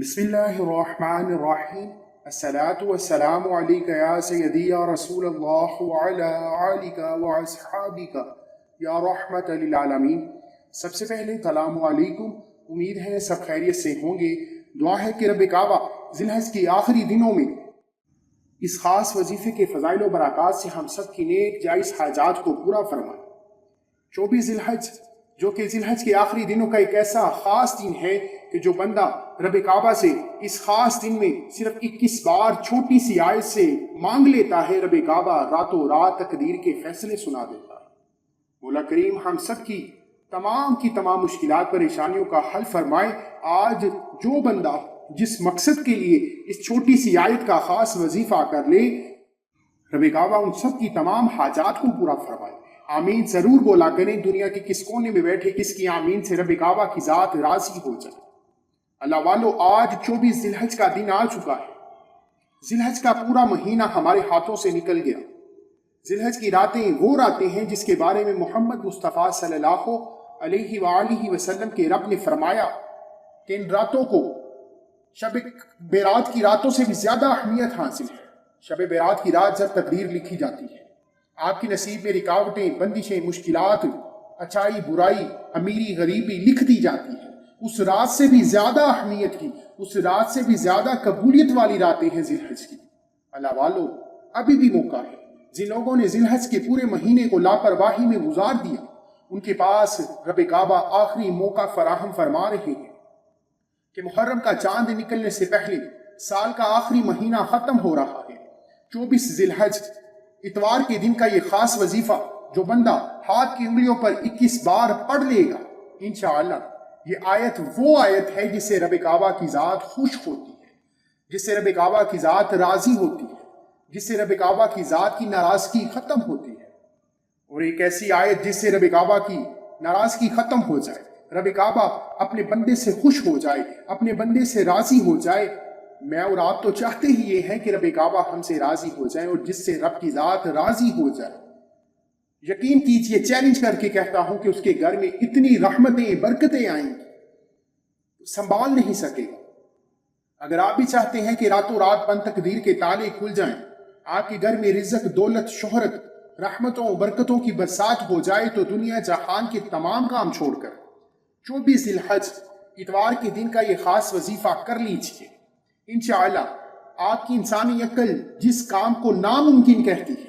بسم اللہ الرحمن الرحیم الصلاة والسلام علیک یا سیدی یا رسول اللہ وعلی آلک واصحابک یا رحمت للعالمین۔ سب سے پہلے السلام علیکم، امید ہے سب خیریت سے ہوں گے۔ دعا ہے کہ رب کعبہ ذی الحج کے آخری دنوں میں اس خاص وظیفے کے فضائل و برکات سے ہم سب کی نیک جائز حاجات کو پورا فرمائے۔ 24 ذی الحج جو کہ ذی الحج کے آخری دنوں کا ایک ایسا خاص دن ہے کہ جو بندہ رب کعبہ سے اس خاص دن میں صرف 21 بار چھوٹی سی آیت سے مانگ لیتا ہے، رب کعبہ راتوں رات تقدیر کے فیصلے سنا دیتا ہے۔ مولا کریم ہم سب کی تمام مشکلات پریشانیوں کا حل فرمائے۔ آج جو بندہ جس مقصد کے لیے اس چھوٹی سی آیت کا خاص وظیفہ کر لے، رب کعبہ ان سب کی تمام حاجات کو پورا فرمائے۔ آمین ضرور بولا کریں۔ دنیا کے کس کونے میں بیٹھے کس کی آمین سے رب کعبہ کی ذات راضی ہو جائے۔ اللہ والو، آج 24 ذی الحج کا دن آ چکا ہے۔ ذی الحج کا پورا مہینہ ہمارے ہاتھوں سے نکل گیا۔ ذی الحج کی راتیں وہ راتیں ہیں جس کے بارے میں محمد مصطفیٰ صلی اللہ علیہ وآلہ وسلم کے رب نے فرمایا کہ ان راتوں کو شب بیرات کی راتوں سے بھی زیادہ اہمیت حاصل ہے۔ شب بیرات کی رات جب تقدیر لکھی جاتی ہے، آپ کے نصیب میں رکاوٹیں، بندشیں، مشکلات، اچائی برائی، امیری غریبی لکھ دی جاتی ہے۔ اس رات سے بھی زیادہ اہمیت کی، اس رات سے بھی زیادہ قبولیت والی راتیں ہیں ذی الحج کی۔ اللہ والو، ابھی بھی موقع ہے۔ جن لوگوں نے ذی الحج کے پورے مہینے کو لاپرواہی میں گزار دیا، ان کے پاس رب کعبہ آخری موقع فراہم فرما رہے ہیں کہ محرم کا چاند نکلنے سے پہلے سال کا آخری مہینہ ختم ہو رہا ہے۔ 24 ذی الحج اتوار کے دن کا یہ خاص وظیفہ جو بندہ ہاتھ کی انگلیوں پر 21 بار پڑھ لے گا، انشاءاللہ یہ آیت وہ آیت ہے جس سے رب کعبہ کی ذات خوش ہوتی ہے، جس سے رب کعبہ کی ذات راضی ہوتی ہے، جس سے رب کعبہ کی ذات کی ناراضگی ختم ہوتی ہے۔ اور ایک ایسی آیت جس سے رب کعبہ کی ناراضگی ختم ہو جائے، رب کعبہ اپنے بندے سے خوش ہو جائے، اپنے بندے سے راضی ہو جائے۔ میں اور آپ تو چاہتے ہی یہ ہیں کہ رب کعبہ ہم سے راضی ہو جائے، اور جس سے رب کی ذات راضی ہو جائے، یقین کیجئے، چیلنج کر کے کہتا ہوں کہ اس کے گھر میں اتنی رحمتیں برکتیں آئیں گی سنبھال نہیں سکے گا۔ اگر آپ بھی چاہتے ہیں کہ راتوں رات بند تقدیر کے تالے کھل جائیں، آپ کے گھر میں رزق، دولت، شہرت، رحمتوں برکتوں کی برسات ہو جائے، تو دنیا جہان کے تمام کام چھوڑ کر 24 ذی الحج اتوار کے دن کا یہ خاص وظیفہ کر لیجئے۔ انشاءاللہ آپ کی انسانی عقل جس کام کو ناممکن کہتی ہے،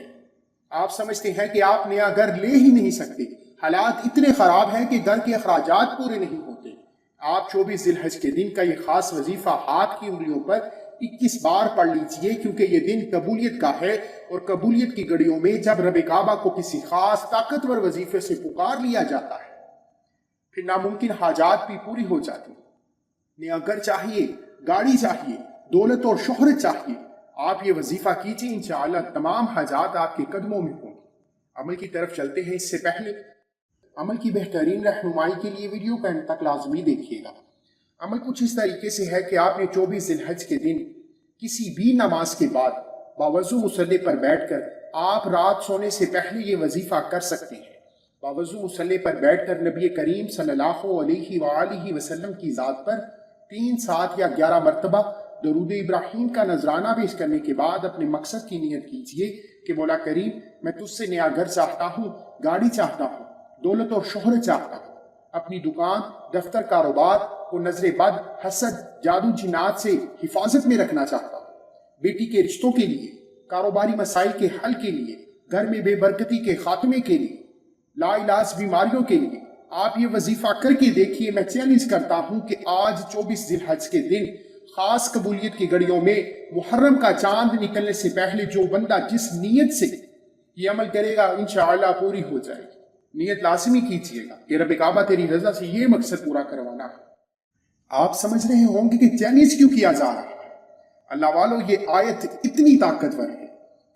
آپ سمجھتے ہیں کہ آپ نیا گھر لے ہی نہیں سکتے، حالات اتنے خراب ہیں کہ گھر کے اخراجات پورے نہیں ہوتے، آپ 24 ذی الحج کے دن کا یہ خاص وظیفہ ہاتھ کی انگلیوں پر 21 بار پڑھ لیجئے، کیونکہ یہ دن قبولیت کا ہے، اور قبولیت کی گھڑیوں میں جب رب کعبہ کو کسی خاص طاقتور وظیفے سے پکار لیا جاتا ہے، پھر ناممکن حاجات بھی پوری ہو جاتی ہیں۔ نیا گھر چاہیے، گاڑی چاہیے، دولت اور شہرت چاہیے، آپ یہ وظیفہ کیجئے، انشاءاللہ تمام حاجات آپ کے قدموں میں ہوں گی۔ عمل کی طرف چلتے ہیں، اس سے پہلے عمل کی بہترین رہنمائی کے لیے ویڈیو کو اینڈ تک لازمی دیکھیے گا۔ عمل کچھ اس طریقے سے ہے کہ آپ نے 24 ذی الحج کے دن کسی بھی نماز کے بعد باوضو مصلی پر بیٹھ کر آپ رات سونے سے پہلے یہ وظیفہ کر سکتے ہیں۔ باوضو مصلی پر بیٹھ کر نبی کریم صلی اللہ علیہ وآلہ وسلم کی ذات پر 3، 7 یا 11 مرتبہ درود ابراہیم کا نذرانہ پیش کرنے کے بعد اپنے مقصد کی نیت کیجئے کہ مولا کریم، میں تجھ سے نیا گھر چاہتا ہوں، گاڑی چاہتا ہوں، دولت اور شہرت چاہتا ہوں، اپنی دکان، دفتر، کاروبار کو نظر بد، حسد، جادو جنات سے حفاظت میں رکھنا چاہتا ہوں، بیٹی کے رشتوں کے لیے، کاروباری مسائل کے حل کے لیے، گھر میں بے برکتی کے خاتمے کے لیے، لا علاج بیماریوں کے لیے۔ آپ یہ وظیفہ کر کے دیکھیے۔ میں چیلنج کرتا ہوں کہ آج 24 ذی الحج کے دن خاص قبولیت کی گھڑیوں میں محرم کا چاند نکلنے سے پہلے جو بندہ جس نیت سے یہ عمل کرے گا، انشاءاللہ پوری ہو جائے گی۔ نیت لازمی کیجئے گا کہ رب کعبہ تیری رضا سے یہ مقصد پورا کروانا ہے۔ آپ سمجھ رہے ہوں گے کہ چیلنج کیوں کیا جا رہا ہے؟ اللہ والو، یہ آیت اتنی طاقتور ہے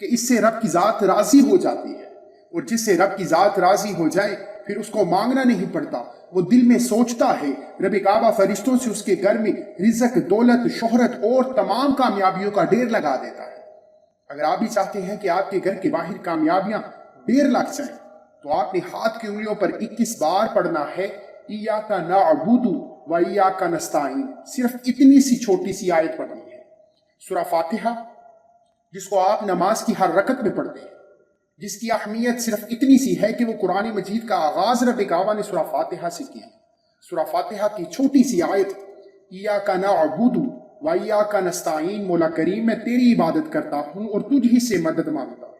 کہ اس سے رب کی ذات راضی ہو جاتی ہے، اور جس سے رب کی ذات راضی ہو جائے پھر اس کو مانگنا نہیں پڑتا، وہ دل میں سوچتا ہے، رب کعبہ فرشتوں سے اس کے گھر میں رزق، دولت، شہرت اور تمام کامیابیوں کا ڈھیر لگا دیتا ہے۔ اگر آپ بھی چاہتے ہیں کہ آپ کے گھر کے باہر کامیابیاں ڈھیر لگ جائیں، تو آپ نے ہاتھ کی انگلیوں پر 21 بار پڑھنا ہے، ایاک نعبد وَإِيَّاكَ نَسْتَعِينُ، صرف اتنی سی چھوٹی سی آیت پڑھنی ہے۔ سورہ فاتحہ جس کو آپ نماز کی ہر رکعت میں پڑھتے ہیں، جس کی اہمیت صرف اتنی سی ہے کہ وہ قرآن مجید کا آغاز رب کعبہ نے سورہ فاتحہ سے کیا۔ سورہ فاتحہ کی چھوٹی سی آیت ایاک نعبد و ایاک نستعین، مولا کریم میں تیری عبادت کرتا ہوں اور تجھ ہی سے مدد مانگتا ہوں۔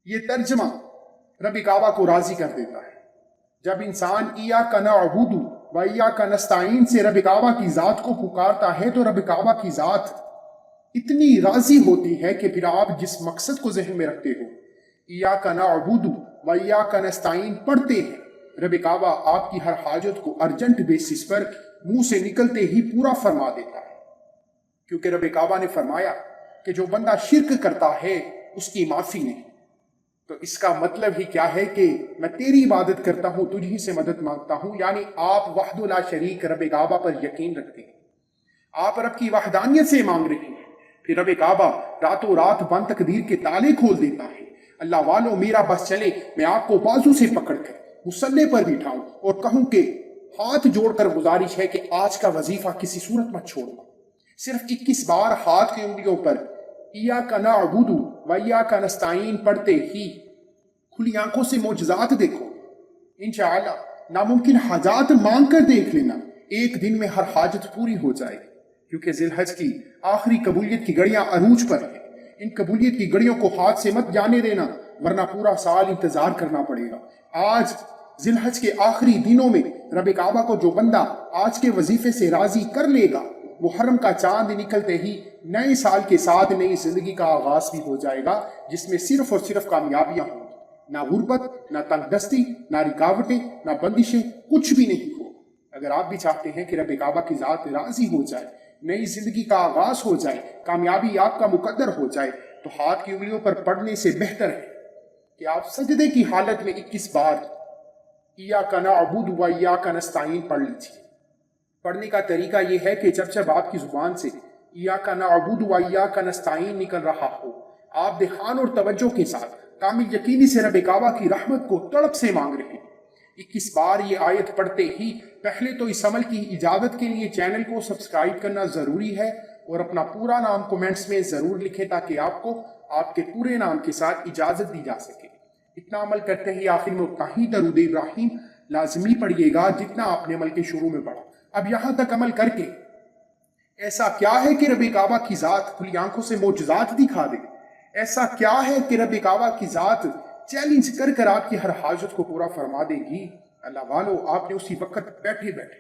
یہ ترجمہ رب کعبہ کو راضی کر دیتا ہے۔ جب انسان ایاک نعبد و ایاک نستعین سے رب کعبہ کی ذات کو پکارتا ہے تو رب کعبہ کی ذات اتنی راضی ہوتی ہے کہ پھر آپ جس مقصد کو ذہن میں رکھتے ہو، ایاک نعبد و ایاک نستعین پڑھتے ہیں، رب کعبہ آپ کی ہر حاجت کو ارجنٹ بیسس پر منہ سے نکلتے ہی پورا فرما دیتا ہے، کیونکہ رب کعبہ نے فرمایا کہ جو بندہ شرک کرتا ہے اس کی معافی نہیں۔ تو اس کا مطلب ہی کیا ہے کہ میں تیری عبادت کرتا ہوں، تجھ ہی سے مدد مانگتا ہوں، یعنی آپ وحدہ لا شریک رب کعبہ پر یقین رکھتے ہیں، آپ رب کی وحدانیت سے مانگ رہے ہیں۔ پھر رب کعبہ راتوں رات بند تقدیر کے تالے کھول دیتا ہے۔ اللہ والو میرا بس چلے، میں آپ کو بازو سے پکڑ کر مصلے پر بٹھاؤں اور کہوں کہ ہاتھ جوڑ کر گزارش ہے کہ آج کا وظیفہ کسی صورت مت چھوڑنا۔ صرف 21 بار ہاتھ کی انگلیوں پر ایاک نعبد و ایاک نستعین پڑھتے ہی کھلی آنکھوں سے معجزات دیکھو۔ انشاءاللہ ناممکن حاجات مانگ کر دیکھ لینا، ایک دن میں ہر حاجت پوری ہو جائے گی، کیونکہ ذی الحج کی آخری قبولیت کی گھڑیاں عروج پر ہیں۔ ان قبولیت کی گھڑیوں کو ہاتھ سے مت جانے دینا، ورنہ پورا سال انتظار کرنا پڑے گا۔ آج ذی الحج کے آخری دنوں میں رب کعبہ کو جو بندہ آج کے وظیفے سے راضی کر لے گا، وہ حرم کا چاند نکلتے ہی نئے سال کے ساتھ نئی زندگی کا آغاز بھی ہو جائے گا، جس میں صرف اور صرف کامیابیاں ہوں گی، نہ غربت، نہ تنگ دستی، نہ رکاوٹیں، نہ بندشیں، کچھ بھی نہیں ہو۔ اگر آپ بھی چاہتے ہیں کہ رب کعبہ کی ذات راضی ہو جائے، نئی زندگی کا آغاز ہو جائے، کامیابی آپ کا مقدر ہو جائے، تو ہاتھ کی انگلیوں پر پڑھنے سے بہتر ہے کہ آپ سجدے کی حالت میں 21 بار ایاک نعبد و ایاک نستعین پڑھ لیجیے۔ پڑھنے کا طریقہ یہ ہے کہ جب آپ کی زبان سے ایاک نعبد و ایاک نستعین نکل رہا ہو، آپ دھیان اور توجہ کے ساتھ کامل یقینی سے رب کعبہ کی رحمت کو تڑپ سے مانگ رہے ہیں۔ 21 بار یہ آیت پڑھتے ہی پہلے تو اس عمل کی اجازت کے لیے چینل کو سبسکرائب کرنا ضروری ہے اور اپنا پورا نام کومنٹس میں ضرور لکھیں تاکہ آپ کو آپ کے پورے نام کے ساتھ اجازت دی جا سکے۔ اتنا عمل کرتے ہی آخر میں اتنا ہی درود ابراہیم لازمی پڑھیے گا جتنا آپ نے عمل کے شروع میں پڑھا۔ اب یہاں تک عمل کر کے ایسا کیا ہے کہ رب کعبہ کی ذات کھلی آنکھوں سے معجزات دکھا دے؟ ایسا کیا ہے کہ رب کعبہ کی ذات چیلنج کر کر آپ کی ہر حاجت کو پورا فرما دے گی؟ اللہ والو، آپ نے اسی وقت بیٹھے بیٹھے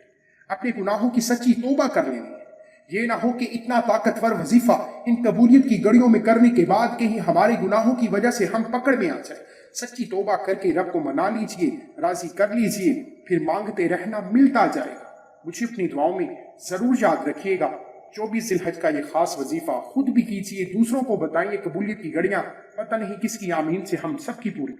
اپنے گناہوں کی سچی توبہ کر لینی ہے۔ یہ نہ ہو کہ اتنا طاقتور وظیفہ ان قبولیت کی گھڑیوں میں کرنے کے بعد کہیں ہمارے گناہوں کی وجہ سے ہم پکڑ میں آ جائیں۔ سچی توبہ کر کے رب کو منا لیجئے، راضی کر لیجئے، پھر مانگتے رہنا، ملتا جائے گا۔ مجھے اپنی دعاؤں میں ضرور یاد رکھیے گا۔ 24 ذی الحج کا یہ خاص وظیفہ خود بھی کیجیے، دوسروں کو بتائیے۔ قبولیت کی گھڑیاں پتہ نہیں کس کی آمین سے ہم سب کی پوری